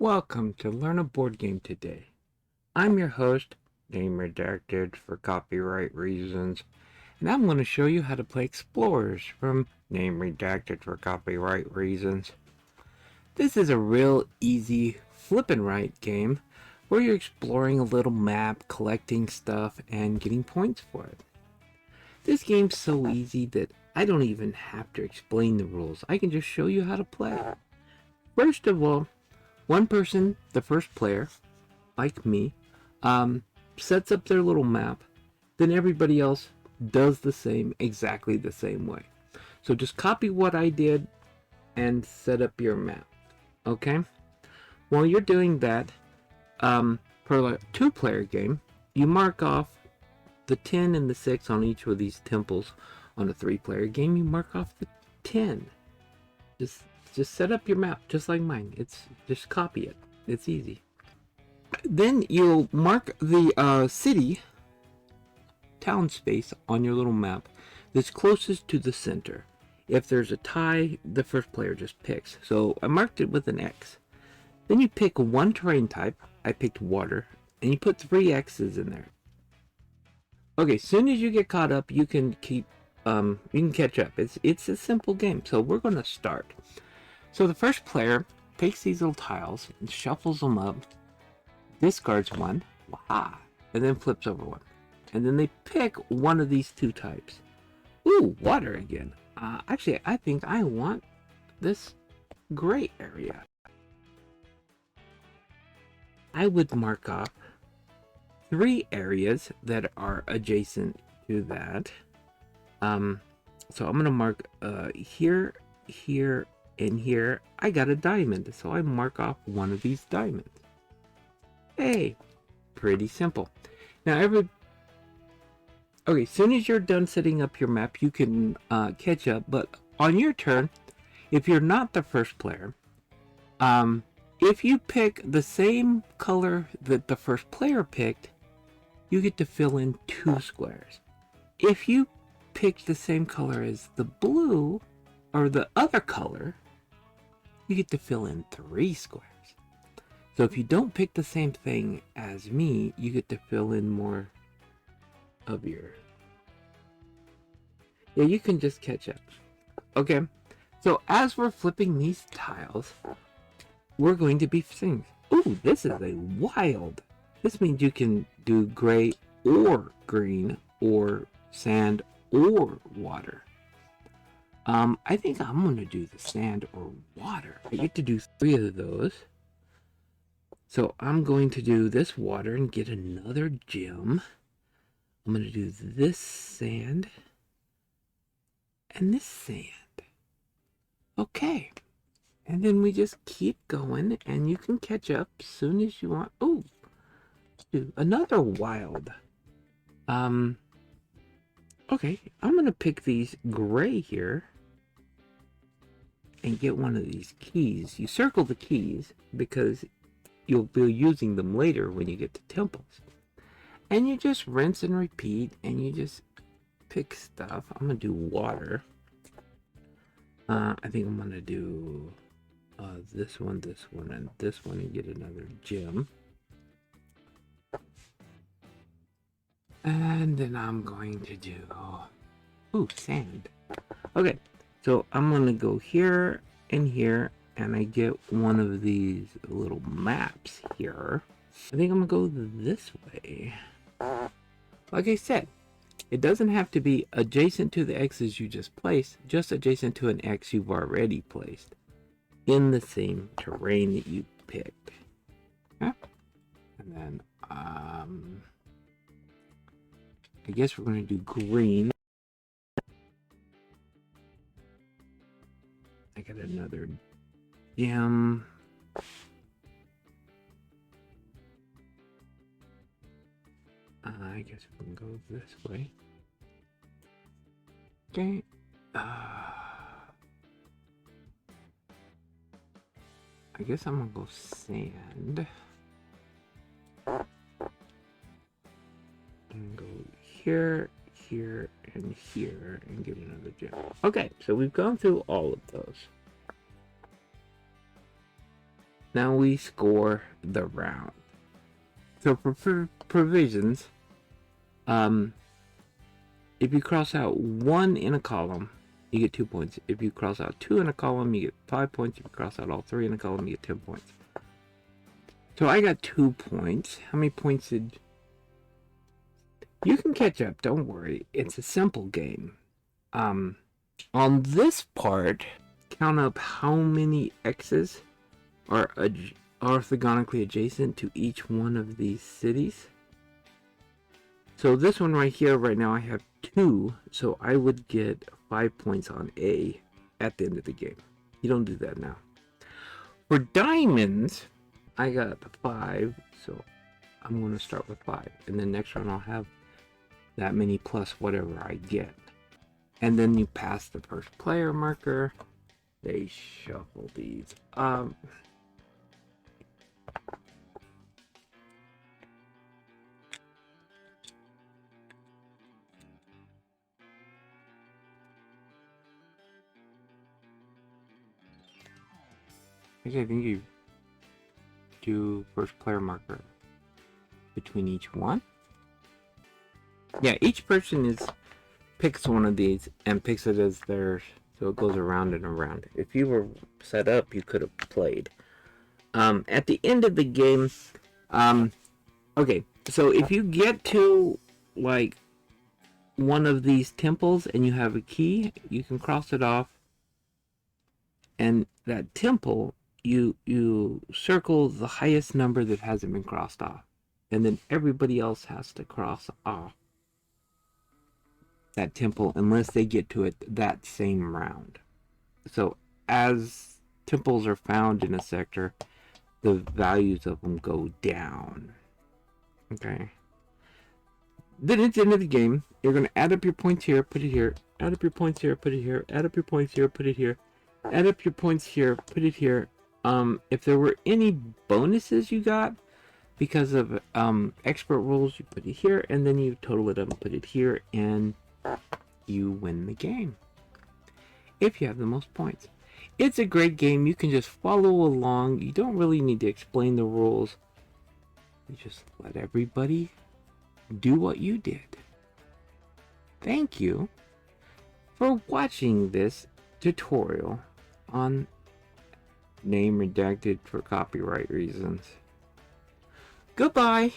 Welcome to Learn a Board Game Today. I'm your host, name redacted for copyright reasons, and I'm going to show you how to play Explorers from name redacted for copyright reasons. This is a real easy flip and write game where you're exploring a little map, collecting stuff, and getting points for it. This game's so easy that I don't even have to explain the rules. I can just show you how to play. First of all, one person, the first player, like me, sets up their little map. Then everybody else does the same, exactly the same way. So just copy what I did and set up your map. Okay? While you're doing that, for a two-player game, you mark off the 10 and the 6 on each of these temples. On a three-player game, you mark off the 10. Just set up your map just like mine. It's just copy it. It's easy. Then you'll mark the city town space on your little map that's closest to the center. If there's a tie, the first player just picks. So I marked it with an X. Then you pick one terrain type. I picked water, and you put 3 X's in there. Okay, as soon as you get caught up, you can catch up. It's a simple game. So we're gonna start. So the first player takes these little tiles and shuffles them up, discards one, waha, and then flips over one. And then they pick one of these 2 types. Ooh, water again. Actually, I think I want this gray area. I would mark off 3 areas that are adjacent to that. So I'm gonna mark here, here, and here. I got a diamond, so I mark off one of these diamonds. Hey, pretty simple. Now okay, as soon as you're done setting up your map, you can catch up. But on your turn, if you're not the first player, if you pick the same color that the first player picked, you get to fill in 2 squares. If you pick the same color as the blue or the other color, you get to fill in 3 squares. So if you don't pick the same thing as me, you get to fill in more of your... Yeah, you can just catch up. Okay, so as we're flipping these tiles, we're going to be seeing... Ooh, this is a wild... This means you can do gray or green or sand or water. I think I'm going to do the sand or water. I get to do 3 of those. So I'm going to do this water and get another gem. I'm going to do this sand and this sand. Okay. And then we just keep going and you can catch up as soon as you want. Oh, another wild. Okay, I'm going to pick these gray here and get one of these keys. You circle the keys because you'll be using them later when you get to temples. And you just rinse and repeat and you just pick stuff. I'm going to do water. I think I'm going to do this one, and this one and get another gem. And then I'm going to do... Ooh, sand. Okay, so I'm going to go here and here, and I get one of these little maps here. I think I'm going to go this way. Like I said, it doesn't have to be adjacent to the X's you just placed, just adjacent to an X you've already placed in the same terrain that you picked. Okay? And then, I guess we're going to do green. I got another gem. I guess we can go this way. Okay. I guess I'm gonna go sand. And go here, here, and here, and get another gem. Okay, so we've gone through all of those. Now we score the round. So for provisions, if you cross out 1 in a column, you get 2 points. If you cross out 2 in a column, you get 5 points. If you cross out all 3 in a column, you get 10 points. So I got 2 points. How many points did... You can catch up, don't worry. It's a simple game. On this part, count up how many X's are orthogonically adjacent to each one of these cities. So this one right here, right now I have 2, so I would get 5 points on A at the end of the game. You don't do that now. For diamonds, I got 5, so I'm going to start with 5. And then next round I'll have that many plus whatever I get. And then you pass the first player marker. They shuffle these. I think you do first player marker between each one. Yeah, each person picks one of these and picks it as theirs, so it goes around and around. If you were set up, you could have played. At the end of the game, okay, so if you get to like one of these temples and you have a key, you can cross it off, and that temple, you circle the highest number that hasn't been crossed off, and then everybody else has to cross off that temple unless they get to it that same round. So as temples are found in a sector, the values of them go down. Okay. Then at the end of the game, you're going to add up your points here, put it here, add up your points here, put it here, add up your points here, put it here, add up your points here, put it here. If there were any bonuses you got because of expert rules, you put it here, and then you total it up and put it here, and you win the game if you have the most points. It's a great game. You can just follow along. You don't really need to explain the rules. You just let everybody do what you did. Thank you for watching this tutorial on Name Redacted for copyright reasons. Goodbye.